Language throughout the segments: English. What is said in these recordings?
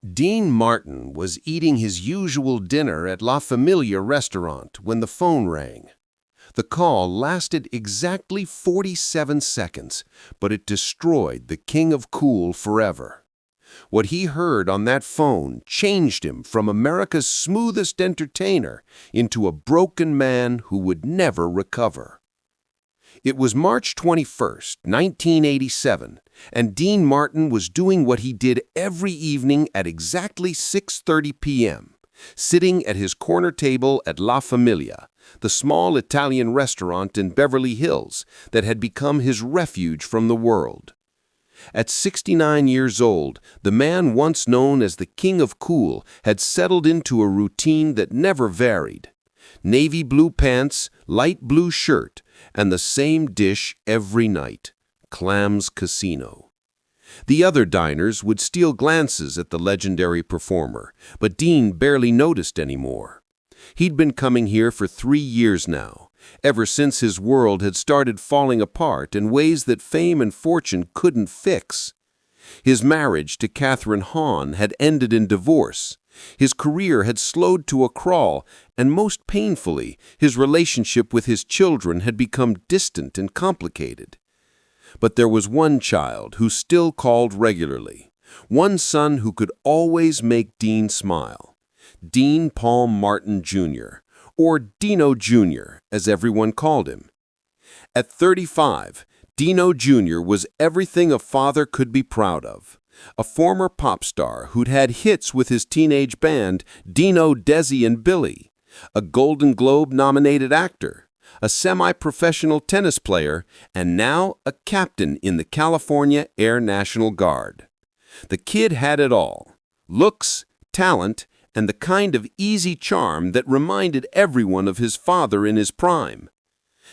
Dean Martin was eating his usual dinner at La Familia restaurant when the phone rang. The call lasted exactly 47 seconds, but it destroyed the King of Cool forever. What he heard on that phone changed him from America's smoothest entertainer into a broken man who would never recover. It was March 21st, 1987, and Dean Martin was doing what he did every evening at exactly 6:30 p.m., sitting at his corner table at La Familia, the small Italian restaurant in Beverly Hills that had become his refuge from the world. At 69 years old, the man once known as the King of Cool had settled into a routine that never varied. Navy blue pants, light blue shirt, and the same dish every night, Clams Casino. The other diners would steal glances at the legendary performer, but Dean barely noticed anymore. He'd been coming here for 3 years now, ever since his world had started falling apart in ways that fame and fortune couldn't fix. His marriage to Catherine Hahn had ended in divorce. His career had slowed to a crawl, and most painfully, his relationship with his children had become distant and complicated. But there was one child who still called regularly, one son who could always make Dean smile. Dean Paul Martin Jr., or Dino Jr., as everyone called him. At 35, Dino Jr. was everything a father could be proud of. A former pop star who'd had hits with his teenage band, Dino, Desi, and Billy. A Golden Globe-nominated actor. A semi-professional tennis player, and now a captain in the California Air National Guard. The kid had it all: looks, talent, and the kind of easy charm that reminded everyone of his father in his prime.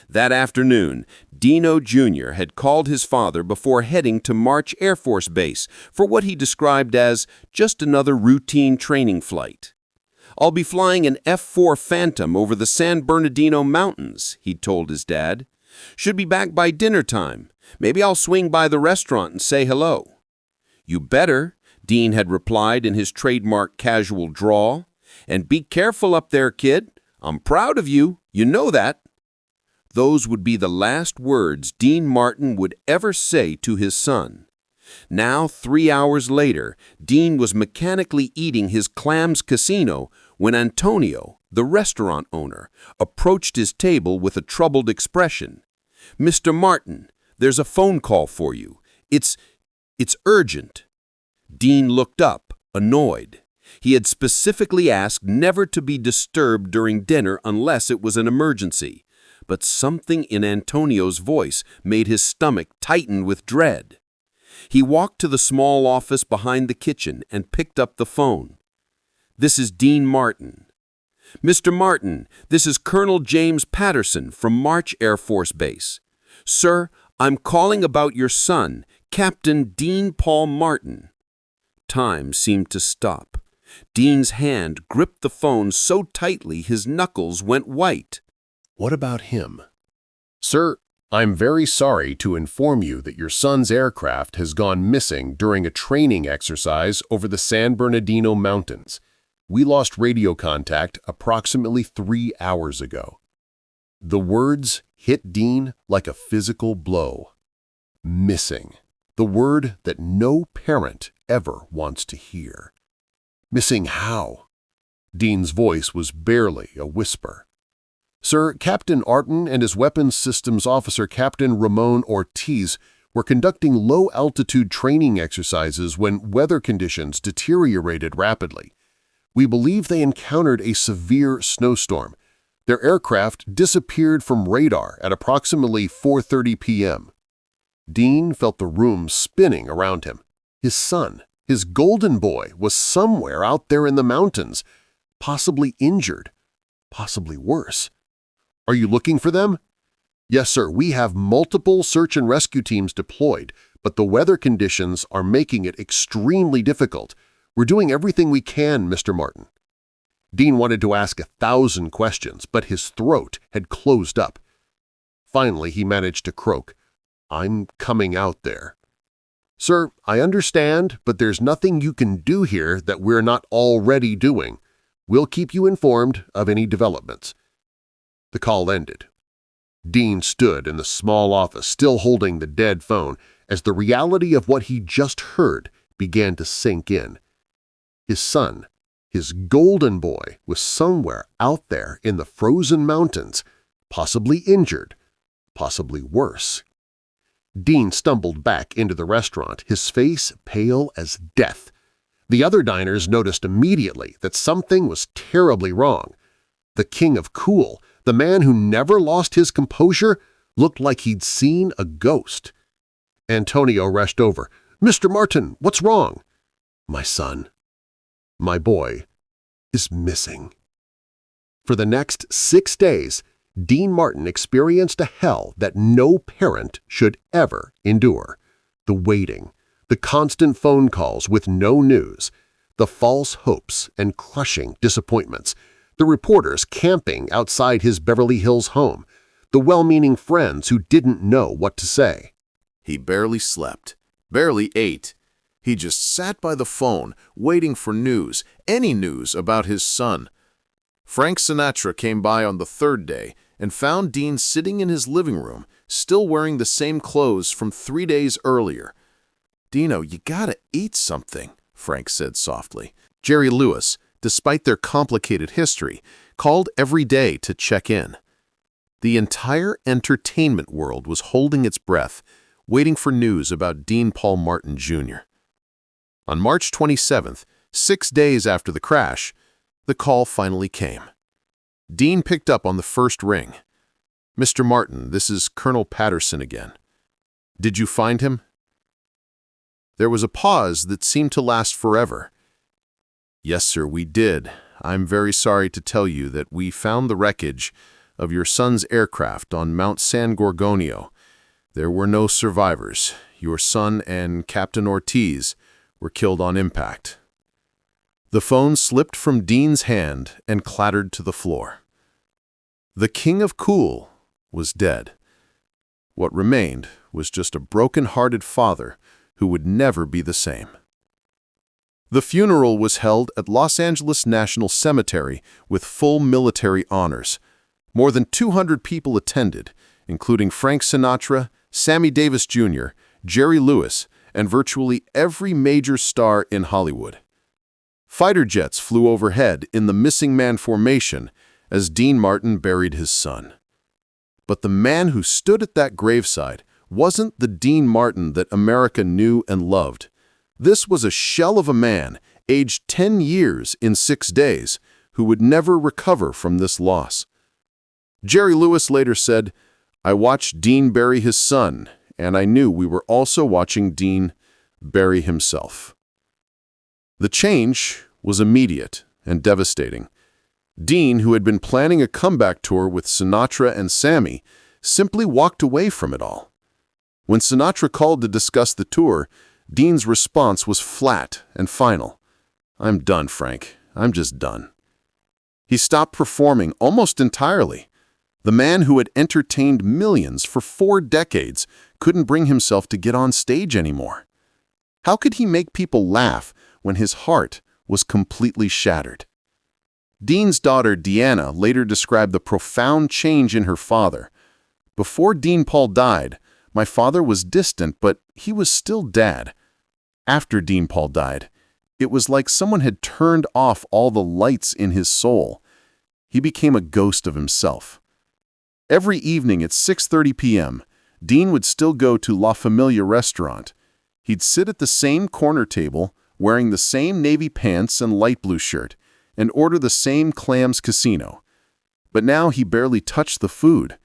That afternoon, Dino Jr. had called his father before heading to March Air Force Base for what he described as just another routine training flight. "I'll be flying an F-4 Phantom over the San Bernardino Mountains," he'd told his dad. "Should be back by dinner time. Maybe I'll swing by the restaurant and say hello." "You better," Dean had replied in his trademark casual drawl. "And be careful up there, kid. I'm proud of you. You know that." Those would be the last words Dean Martin would ever say to his son. Now, 3 hours later, Dean was mechanically eating his Clams Casino when Antonio, the restaurant owner, approached his table with a troubled expression. "Mr. Martin, there's a phone call for you. It's urgent." Dean looked up, annoyed. He had specifically asked never to be disturbed during dinner unless it was an emergency. But something in Antonio's voice made his stomach tighten with dread. He walked to the small office behind the kitchen and picked up the phone. "This is Dean Martin." "Mr. Martin, this is Colonel James Patterson from March Air Force Base. Sir, I'm calling about your son, Captain Dean Paul Martin." Time seemed to stop. Dean's hand gripped the phone so tightly his knuckles went white. "What about him?" "Sir, I'm very sorry to inform you that your son's aircraft has gone missing during a training exercise over the San Bernardino Mountains. We lost radio contact approximately 3 hours ago." The words hit Dean like a physical blow. Missing. The word that no parent ever wants to hear. Missing how? Dean's voice was barely a whisper. "Sir, Captain Artin and his Weapons Systems Officer Captain Ramon Ortiz were conducting low-altitude training exercises when weather conditions deteriorated rapidly. We believe they encountered a severe snowstorm. Their aircraft disappeared from radar at approximately 4:30 p.m. Dean felt the room spinning around him. His son, his golden boy, was somewhere out there in the mountains, possibly injured, possibly worse. "Are you looking for them?" "Yes, sir. We have multiple search and rescue teams deployed, but the weather conditions are making it extremely difficult. We're doing everything we can, Mr. Martin." Dean wanted to ask 1,000 questions, but his throat had closed up. Finally, he managed to croak, "I'm coming out there." Sir, I understand, but there's nothing you can do here that we're not already doing. We'll keep you informed of any developments." The call ended. Dean stood in the small office, still holding the dead phone, as the reality of what he just heard began to sink in. His son, his golden boy, was somewhere out there in the frozen mountains, possibly injured, possibly worse. Dean stumbled back into the restaurant, his face pale as death. The other diners noticed immediately that something was terribly wrong. The king of cool, the man who never lost his composure, looked like he'd seen a ghost. Antonio rushed over. "Mr. Martin, what's wrong?" "My son, my boy, is missing." For the next 6 days, Dean Martin experienced a hell that no parent should ever endure. The waiting, the constant phone calls with no news, the false hopes and crushing disappointments, the reporters camping outside his Beverly Hills home, the well-meaning friends who didn't know what to say. He barely slept, barely ate. He just sat by the phone, waiting for news, any news about his son. Frank Sinatra came by on the 3rd day and found Dean sitting in his living room, still wearing the same clothes from 3 days earlier. "Dino, you gotta eat something," Frank said softly. Jerry Lewis, despite their complicated history, called every day to check in. The entire entertainment world was holding its breath, waiting for news about Dean Paul Martin Jr. On March 27th, 6 days after the crash, the call finally came. Dean picked up on the first ring. "Mr. Martin, this is Colonel Patterson again. Did you find him?" There was a pause that seemed to last forever. "Yes, sir, we did. I'm very sorry to tell you that we found the wreckage of your son's aircraft on Mount San Gorgonio. There were no survivors. Your son and Captain Ortiz were killed on impact." The phone slipped from Dean's hand and clattered to the floor. The king of cool was dead. What remained was just a broken-hearted father who would never be the same. The funeral was held at Los Angeles National Cemetery with full military honors. More than 200 people attended, including Frank Sinatra, Sammy Davis Jr., Jerry Lewis, and virtually every major star in Hollywood. Fighter jets flew overhead in the missing man formation as Dean Martin buried his son. But the man who stood at that graveside wasn't the Dean Martin that America knew and loved. This was a shell of a man, aged 10 years in 6 days, who would never recover from this loss. Jerry Lewis later said, "I watched Dean bury his son, and I knew we were also watching Dean bury himself." The change was immediate and devastating. Dean, who had been planning a comeback tour with Sinatra and Sammy, simply walked away from it all. When Sinatra called to discuss the tour, Dean's response was flat and final. "I'm done, Frank. I'm just done." He stopped performing almost entirely. The man who had entertained millions for 4 decades couldn't bring himself to get on stage anymore. How could he make people laugh when his heart was completely shattered? Dean's daughter, Deanna, later described the profound change in her father. "Before Dean Paul died, my father was distant, but he was still Dad. After Dean Paul died, it was like someone had turned off all the lights in his soul. He became a ghost of himself." Every evening at 6:30 p.m., Dean would still go to La Familia restaurant. He'd sit at the same corner table, wearing the same navy pants and light blue shirt, and order the same clams casino. But now he barely touched the food.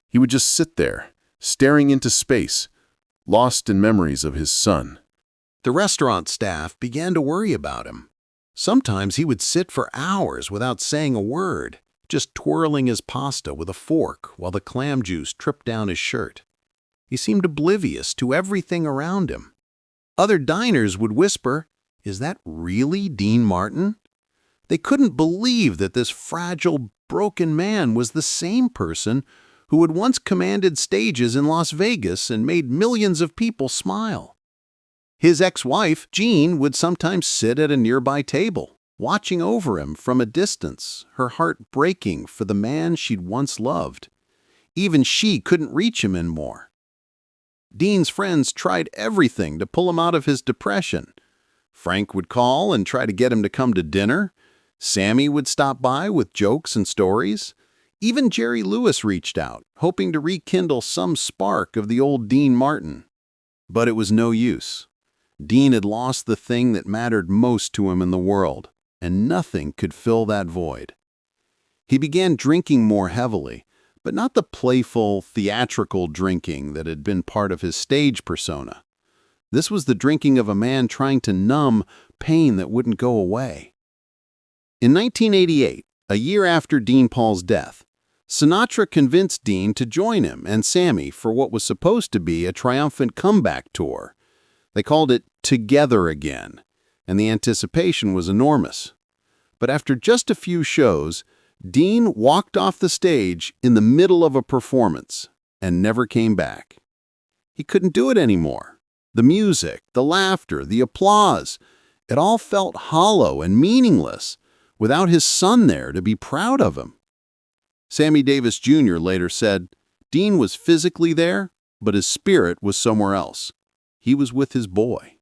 He would just sit there, staring into space, lost in memories of his son. The restaurant staff began to worry about him. Sometimes he would sit for hours without saying a word, just twirling his pasta with a fork while the clam juice tripped down his shirt. He seemed oblivious to everything around him. Other diners would whisper, "Is that really Dean Martin?" They couldn't believe that this fragile, broken man was the same person who had once commanded stages in Las Vegas and made millions of people smile. His ex-wife, Jean, would sometimes sit at a nearby table, watching over him from a distance, her heart breaking for the man she'd once loved. Even she couldn't reach him anymore. Dean's friends tried everything to pull him out of his depression. Frank would call and try to get him to come to dinner. Sammy would stop by with jokes and stories. Even Jerry Lewis reached out, hoping to rekindle some spark of the old Dean Martin. But it was no use. Dean had lost the thing that mattered most to him in the world, and nothing could fill that void. He began drinking more heavily, but not the playful, theatrical drinking that had been part of his stage persona. This was the drinking of a man trying to numb pain that wouldn't go away. In 1988, a year after Dean Paul's death, Sinatra convinced Dean to join him and Sammy for what was supposed to be a triumphant comeback tour. They called it Together Again, and the anticipation was enormous. But after just a few shows, Dean walked off the stage in the middle of a performance and never came back. He couldn't do it anymore. The music, the laughter, the applause, it all felt hollow and meaningless without his son there to be proud of him. Sammy Davis Jr. later said, Dean was physically there, but his spirit was somewhere else. He was with his boy.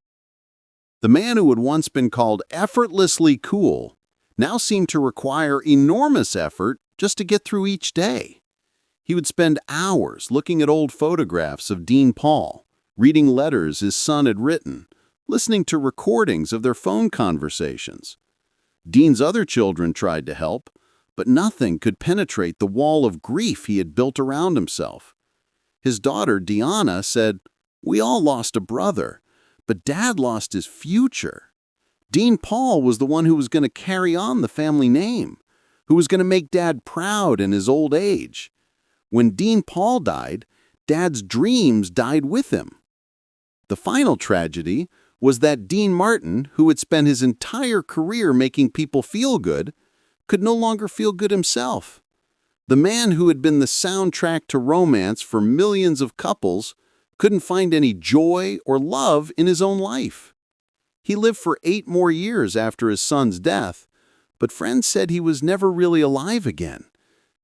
The man who had once been called effortlessly cool now seemed to require enormous effort just to get through each day. He would spend hours looking at old photographs of Dean Paul, reading letters his son had written, listening to recordings of their phone conversations. Dean's other children tried to help, but nothing could penetrate the wall of grief he had built around himself. His daughter, Deanna, said, "We all lost a brother, but Dad lost his future. Dean Paul was the one who was going to carry on the family name, who was going to make Dad proud in his old age. When Dean Paul died, Dad's dreams died with him." The final tragedy was that Dean Martin, who had spent his entire career making people feel good, could no longer feel good himself. The man who had been the soundtrack to romance for millions of couples couldn't find any joy or love in his own life. He lived for 8 more years after his son's death, but friends said he was never really alive again.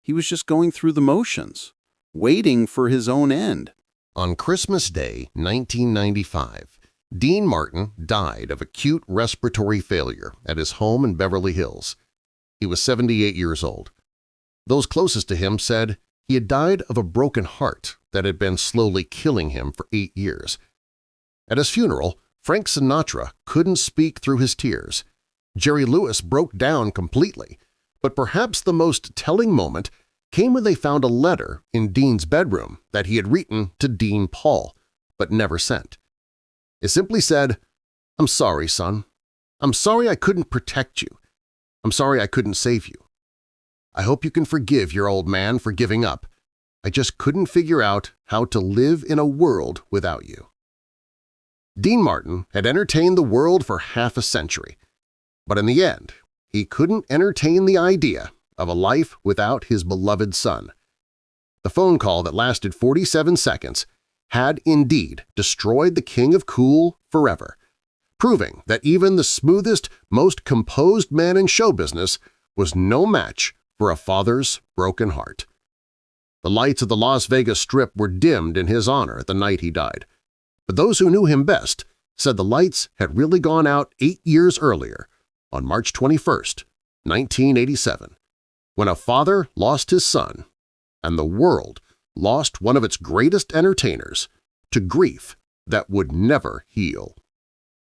He was just going through the motions, waiting for his own end. On Christmas Day, 1995, Dean Martin died of acute respiratory failure at his home in Beverly Hills. He was 78 years old. Those closest to him said he had died of a broken heart that had been slowly killing him for 8 years. At his funeral, Frank Sinatra couldn't speak through his tears. Jerry Lewis broke down completely, but perhaps the most telling moment came when they found a letter in Dean's bedroom that he had written to Dean Paul, but never sent. It simply said, "I'm sorry, son. I'm sorry I couldn't protect you. I'm sorry I couldn't save you. I hope you can forgive your old man for giving up. I just couldn't figure out how to live in a world without you." Dean Martin had entertained the world for half a century, but in the end, he couldn't entertain the idea of a life without his beloved son. The phone call that lasted 47 seconds had indeed destroyed the king of cool forever, proving that even the smoothest, most composed man in show business was no match for a father's broken heart. The lights of the Las Vegas Strip were dimmed in his honor the night he died, but those who knew him best said the lights had really gone out 8 years earlier, on March 21, 1987, when a father lost his son and the world lost one of its greatest entertainers to grief that would never heal.